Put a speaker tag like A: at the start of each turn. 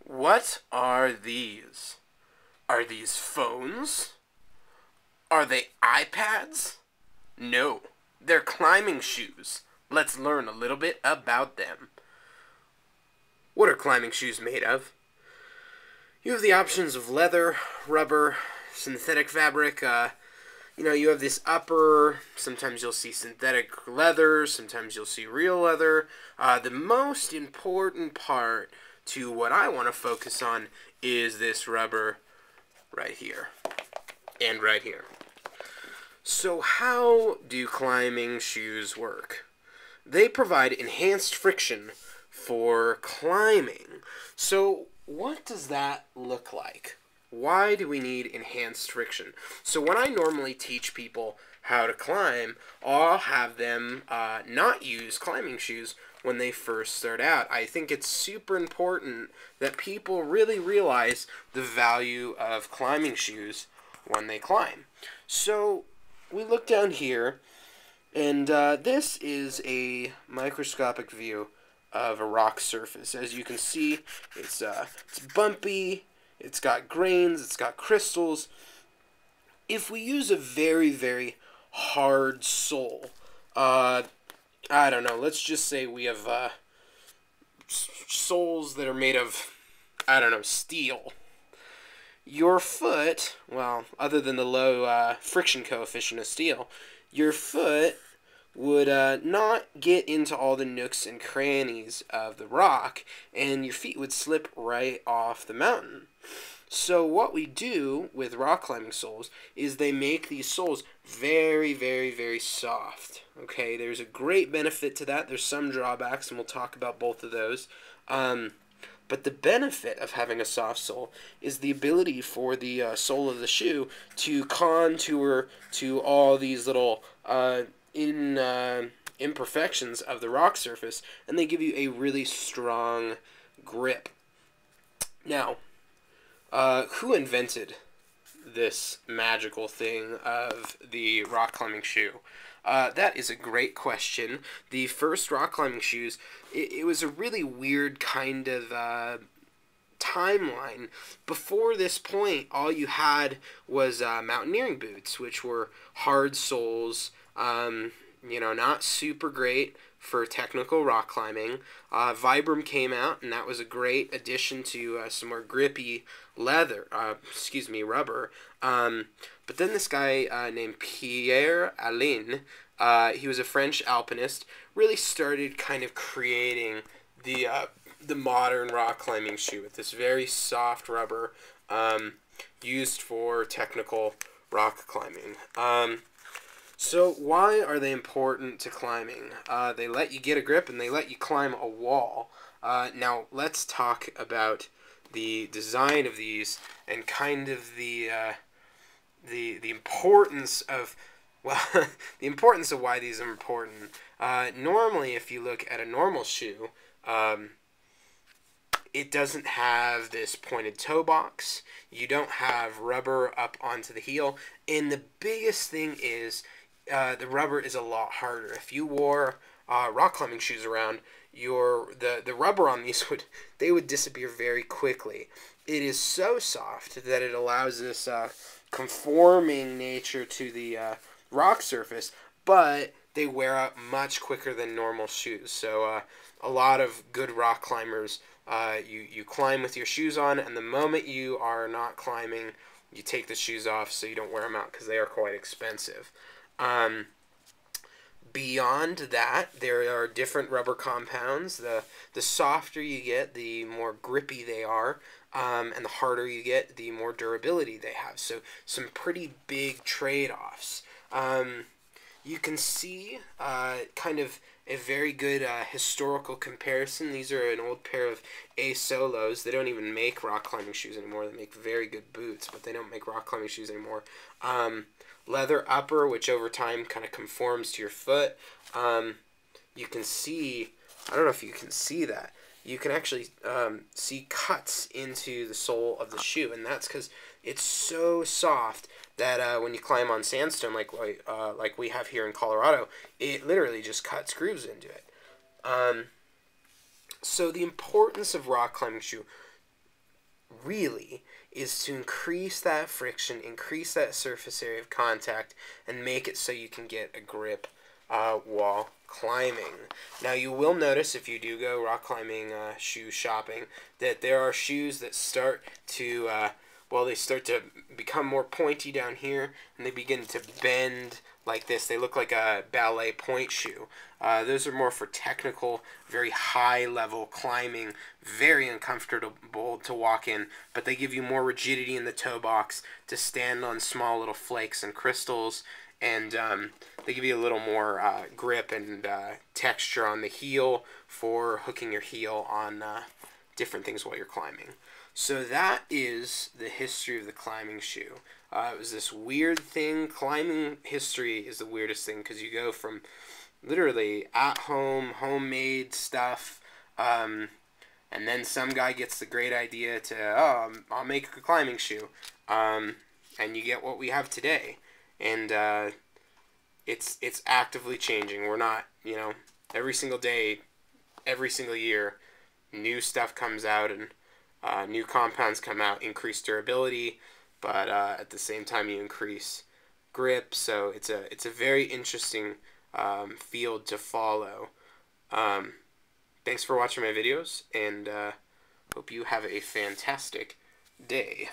A: What are these? Are these phones? Are they iPads? No, they're climbing shoes. Let's learn a little bit about them. What are climbing shoes made of? You have the options of leather, rubber, synthetic fabric. You have this upper. Sometimes you'll see synthetic leather. Sometimes you'll see real leather. The most important part to what I want to focus on is this rubber right here and right here. So how do climbing shoes work? They provide enhanced friction for climbing. So what does that look like? Why do we need enhanced friction? So when I normally teach people how to climb, I'll have them not use climbing shoes when they first start out. I think it's super important that people really realize the value of climbing shoes when they climb. So we look down here, and this is a microscopic view of a rock surface. As you can see, it's bumpy, it's got grains, it's got crystals. If we use a very, very hard sole, I don't know, let's just say we have soles that are made of, I don't know, steel. Your foot, well, other than the low friction coefficient of steel, your foot would not get into all the nooks and crannies of the rock, and your feet would slip right off the mountain. So what we do with rock climbing soles is they make these soles very, very, very soft. Okay, there's a great benefit to that. There's some drawbacks, and we'll talk about both of those. But the benefit of having a soft sole is the ability for the sole of the shoe to contour to all these little imperfections of the rock surface, and they give you a really strong grip. Now, who invented this magical thing of the rock climbing shoe? That is a great question. The first rock climbing shoes, it was a really weird kind of timeline. Before this point, all you had was mountaineering boots, which were hard soles, not super great for technical rock climbing. Vibram came out, and that was a great addition to some more grippy rubber. But then this guy named Pierre Alain, he was a French alpinist, really started kind of creating the modern rock climbing shoe with this very soft rubber used for technical rock climbing. So why are they important to climbing? They let you get a grip, and they let you climb a wall. Now let's talk about the design of these and kind of the importance of, well, the importance of why these are important. Normally, if you look at a normal shoe, it doesn't have this pointed toe box. You don't have rubber up onto the heel. And the biggest thing is the rubber is a lot harder. If you wore rock climbing shoes around, the rubber on these would disappear very quickly. It is so soft that it allows this conforming nature to the rock surface, but they wear out much quicker than normal shoes. So a lot of good rock climbers, you climb with your shoes on, and the moment you are not climbing, you take the shoes off so you don't wear them out, because they are quite expensive. Beyond that, there are different rubber compounds. The softer you get, the more grippy they are, and the harder you get, the more durability they have. So some pretty big trade-offs. You can see kind of a very good historical comparison. These are an old pair of A Solos. They don't even make rock climbing shoes anymore. They make very good boots, but they don't make rock climbing shoes anymore. Leather upper, which over time kind of conforms to your foot. You can see, I don't know if you can see that, you can actually see cuts into the sole of the shoe, and that's because it's so soft that when you climb on sandstone like we have here in Colorado, it literally just cuts grooves into it. So the importance of rock climbing shoe really is to increase that friction, increase that surface area of contact, and make it so you can get a grip while climbing. Now you will notice if you do go rock climbing shoe shopping that there are shoes that start to they start to become more pointy down here, and they begin to bend like this. They look like a ballet point shoe. Those are more for technical, very high level climbing, very uncomfortable to walk in, but they give you more rigidity in the toe box to stand on small little flakes and crystals, and they give you a little more grip and texture on the heel for hooking your heel on different things while you're climbing. So that is the history of the climbing shoe. It was this weird thing. Climbing history is the weirdest thing because you go from literally at-home, homemade stuff, and then some guy gets the great idea to, I'll make a climbing shoe, and you get what we have today. And it's actively changing. We're not, every single day, every single year, new stuff comes out, and new compounds come out, increase durability, but at the same time you increase grip. So it's a very interesting field to follow. Thanks for watching my videos, and hope you have a fantastic day.